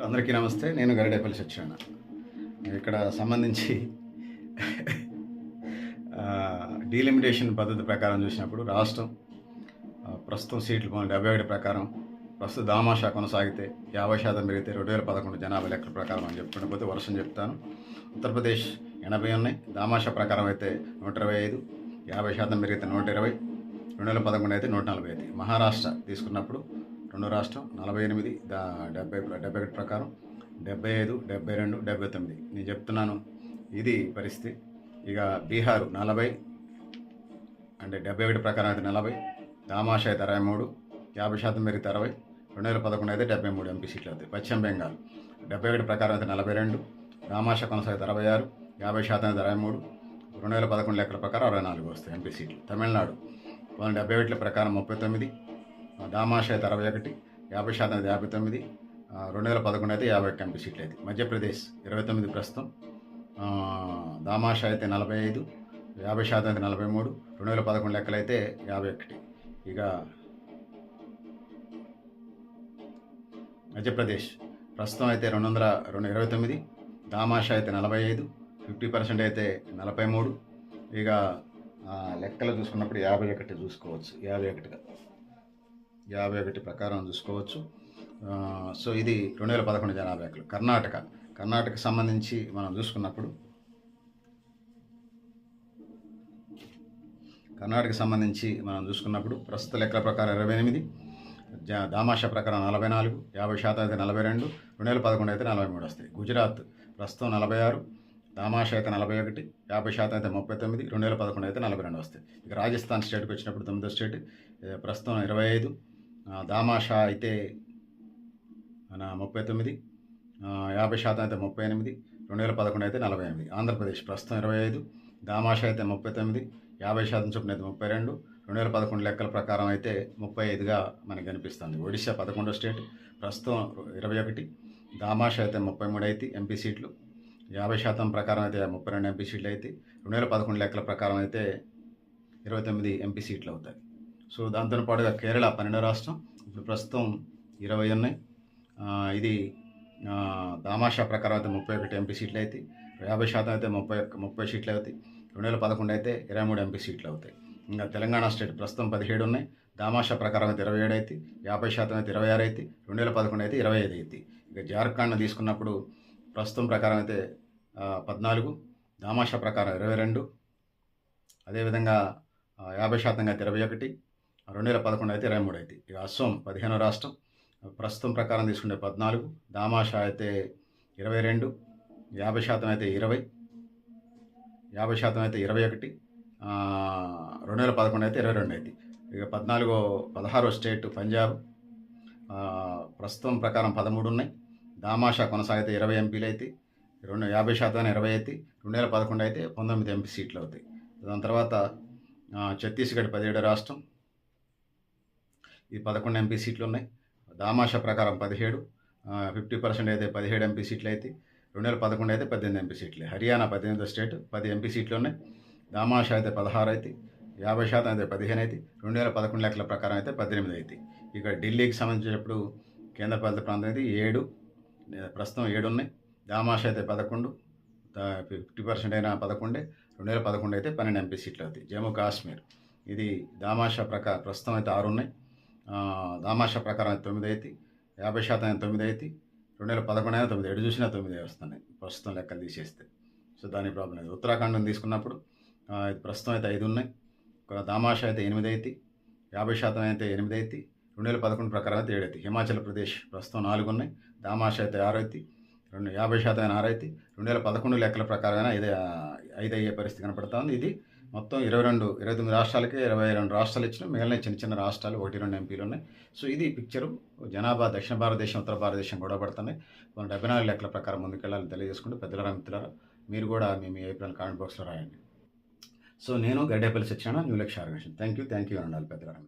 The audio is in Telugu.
అందరికీ నమస్తే. నేను గరిడేపల్లి సత్యనారాయణ. ఇక్కడ సంబంధించి డీలిమిటేషన్ పద్ధతి ప్రకారం చూసినప్పుడు రాష్ట్రం ప్రస్తుతం సీట్లు 71 ప్రకారం ప్రస్తుత దామాషా కొనసాగితే 50% పెరిగితే 2011 జనాభా లెక్కల ప్రకారం అని చెప్పుకుంటూ పోతే వర్షం చెప్తాను. ఉత్తరప్రదేశ్ 80 ఉన్నాయి, దామాషా ప్రకారం అయితే 125, 50% పెరిగితే 120, 2011 అయితే 145. మహారాష్ట్ర తీసుకున్నప్పుడు రెండో రాష్ట్రం 48, 71 ప్రకారం 75, 72, 79. నేను చెప్తున్నాను ఇది పరిస్థితి. ఇక బీహారు 40 అంటే 71 ప్రకారం అయితే 40, దామాషా అయితే 63, 50% పెరిగితే 60, 2011 అయితే 73 ఎంపీ సీట్లు అవుతాయి. పశ్చిమ బెంగాల్ 71 ప్రకారం అయితే 42, దామాషా కొనసాగితే 66, 50% అయితే 23, 2011 లెక్కల ప్రకారం 64 వస్తాయి ఎంపీ సీట్లు. తమిళనాడు 71 ప్రకారం 39, దామాషా అయితే 61, 50% అయితే 59, 2011 అయితే 51 ఎంపీ సీట్లు అయితే. మధ్యప్రదేశ్ 29 ప్రస్తుతం, దామాషా అయితే 45, 50% అయితే 43, 2011 లెక్కలు అయితే 51. ఇక మధ్యప్రదేశ్ ప్రస్తుతం అయితే 229, దామాషా అయితే 45, 50% అయితే 43. ఇక లెక్కలు చూసుకున్నప్పుడు 51 చూసుకోవచ్చు, 51 ప్రకారం చూసుకోవచ్చు. సో ఇది 2011 జనాభా లెక్కలు. కర్ణాటక సంబంధించి మనం చూసుకున్నప్పుడు ప్రస్తుత లెక్కల ప్రకారం 28, దామాషా ప్రకారం 44, 50% అయితే 42, 2011 అయితే 43 వస్తాయి. గుజరాత్ ప్రస్తుతం 46, దామాషా అయితే 41, 50% అయితే 39, 2011 అయితే 42 వస్తాయి. ఇక రాజస్థాన్ స్టేట్కి వచ్చినప్పుడు 9వ స్టేట్ ప్రస్తుతం 25, దామాషా అయితే 39, 50% అయితే 38, 2011 అయితే 48. ఆంధ్రప్రదేశ్ ప్రస్తుతం 25, దామాషా అయితే 39, 50% చొప్పున అయితే 32, 2011 లెక్కల ప్రకారం అయితే 35గా మనకు కనిపిస్తుంది. ఒడిశా 11వ స్టేట్ ప్రస్తుతం 21, దామాషా అయితే 33 అయితే ఎంపీ సీట్లు, 50% ప్రకారం అయితే 32 ఎంపీ సీట్లు అయితే, 2011 లెక్కల ప్రకారం అయితే 29 ఎంపీ సీట్లు అవుతాయి. సో దాంతో పాటుగా కేరళ 12వ రాష్ట్రం ఇప్పుడు ప్రస్తుతం 20 ఉన్నాయి. ఇది దామాషా ప్రకారం అయితే 31 ఎంపీ సీట్లు అయితే, 50% అయితే 30 సీట్లు అవుతాయి, 2011 అయితే 23 ఎంపీ సీట్లు అవుతాయి. ఇంకా తెలంగాణ స్టేట్ ప్రస్తుతం 17 ఉన్నాయి, దామాషా ప్రకారం అయితే 27 అయితే, 50% అయితే 26 అయితే, 2011 అయితే 25 అయితే. ఇక జార్ఖండ్ తీసుకున్నప్పుడు ప్రస్తుతం ప్రకారం అయితే 14, దామాషా ప్రకారం 22, అదేవిధంగా 50% అయితే 21, 2011 అయితే 23 అయితే. ఇక అస్సోం 15వ రాష్ట్రం ప్రస్తుతం ప్రకారం తీసుకుంటే 14, దామాషా అయితే 22, 50% అయితే 20, 50% అయితే 21, 2011 అయితే 22 అయితే. ఇక 16వ స్టేట్ పంజాబ్ ప్రస్తుతం ప్రకారం 13 ఉన్నాయి, దామాషా కొనసాగితే 20 ఎంపీలు అయితే, 50% 20 అయితే, 2011 అయితే 19 ఎంపీ సీట్లు అవుతాయి. దాని తర్వాత ఛత్తీస్గఢ్ 17వ రాష్ట్రం, ఇది 11 ఎంపీ సీట్లు ఉన్నాయి, దామాషా ప్రకారం 17, 50% అయితే 17 ఎంపీ సీట్లు అయితే, 2011 అయితే 18 ఎంపీ సీట్లు. హర్యానా 18వ స్టేట్ 10 ఎంపీ సీట్లు ఉన్నాయి, దామాషా అయితే 16 అయితే, 50% అయితే 15 అయితే, 2011 లెక్కల ప్రకారం అయితే 18 అయితే. ఇక ఢిల్లీకి సంబంధించినప్పుడు కేంద్రపాలిత ప్రాంతం అయితే 7, ప్రస్తుతం 7 ఉన్నాయి, దామాషా అయితే 11, 50% అయినా 11, 2011 అయితే 12 ఎంపీ సీట్లు అవుతాయి. జమ్మూ కాశ్మీర్ ఇది దామాషా ప్రస్తుతం అయితే 6 ఉన్నాయి, దామాషా ప్రకారం అయితే 9 అయితే, 50% అయితే 9 అయితే, 2011 అయినా 9, ఎటు చూసినా 9 వస్తున్నాయి ప్రస్తుతం లెక్కలు తీసేస్తే. సో దాని ప్రాబ్లం లేదు. ఉత్తరాఖండ్ తీసుకున్నప్పుడు ఇది ప్రస్తుతం అయితే 5 ఉన్నాయి, దామాషా అయితే 8 అయితే, 50% అయితే 8 అయితే, 2011 ప్రకారం అయితే 7 అయితే. హిమాచల్ ప్రదేశ్ ప్రస్తుతం 4 ఉన్నాయి, దామాషా అయితే 6 అయితే, 50% అయినా 6 అయితే, 2011 లెక్కల ప్రకారం 5 అయ్యే పరిస్థితి కనపడుతుంది. ఇది మొత్తం 29 రాష్ట్రాలకే 22 రాష్ట్రాలు ఇచ్చిన, మిగిలిన చిన్న రాష్ట్రాలు 1-2 ఎంపీలు ఉన్నాయి. సో ఇది పిక్చరు. జనాభా దక్షిణ భారతదేశం, ఉత్తర భారతదేశం గొడవ పడుతున్నాయి. 74 లెక్కల ప్రకారం ముందుకెళ్ళాలని తెలియజేసుకుంటూ పెద్దలారా, మిత్రులారా, మీరు కూడా మీ అభిప్రాయాలు కామెంట్ బాక్స్లో రాయండి. సో నేను గరిడేపల్లి సత్యనారాయణ, న్యూ లక్ష్య ఆర్గనైజేషన్. థ్యాంక్ యూ అని ఉండాలి పెద్దలారా.